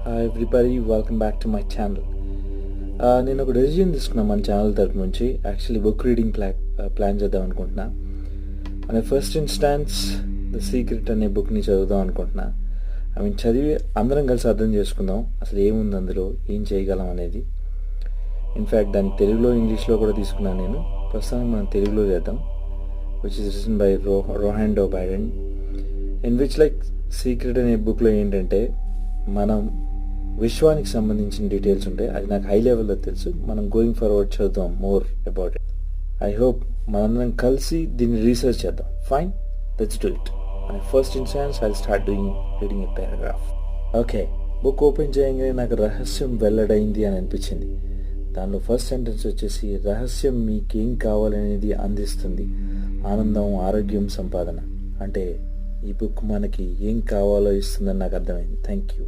Hi everybody, welcome back to my channel. నేను ఒక decision తీసుకున్నా మన ఛానల్ తరపు నుంచి యాక్చువల్లీ బుక్ రీడింగ్ ప్లాన్ చేద్దాం అనుకుంటున్నా. అనే ఫస్ట్ ఇన్స్టాన్స్ ద సీక్రెట్ అనే బుక్ని చదువుదాం అనుకుంటున్నా. చదివి అందరం కలిసి అర్థం చేసుకుందాం అసలు ఏముంది అందులో, ఏం చేయగలం అనేది. ఇన్ఫ్యాక్ట్ దాన్ని తెలుగులో ఇంగ్లీష్లో కూడా తీసుకున్నాను నేను. ప్రస్తుతానికి మనం తెలుగులో చేద్దాం, which is written by Rhonda Byrne. In which secret అనే బుక్లో ఏంటంటే మనం విశ్వానికి సంబంధించిన డీటెయిల్స్ ఉంటాయి. అది నాకు హై లెవెల్లో తెలుసు. మనం గోయింగ్ ఫార్వర్డ్ చదువుదాం more about it. I hope మనందరం కలిసి దీన్ని రీసెర్చ్ చేద్దాం. Fine, let's do it. And first instance I start reading a paragraph. Okay, book open చేయగానే నాకు రహస్యం వెల్లడైంది అని అనిపించింది. దానిలో ఫస్ట్ సెంటెన్స్ వచ్చేసి, రహస్యం మీకేం కావాలనేది అందిస్తుంది, ఆనందం, ఆరోగ్యం, సంపాదన. అంటే ఈ బుక్ మనకి ఏం కావాలో ఇస్తుందని నాకు అర్థమైంది. Thank you.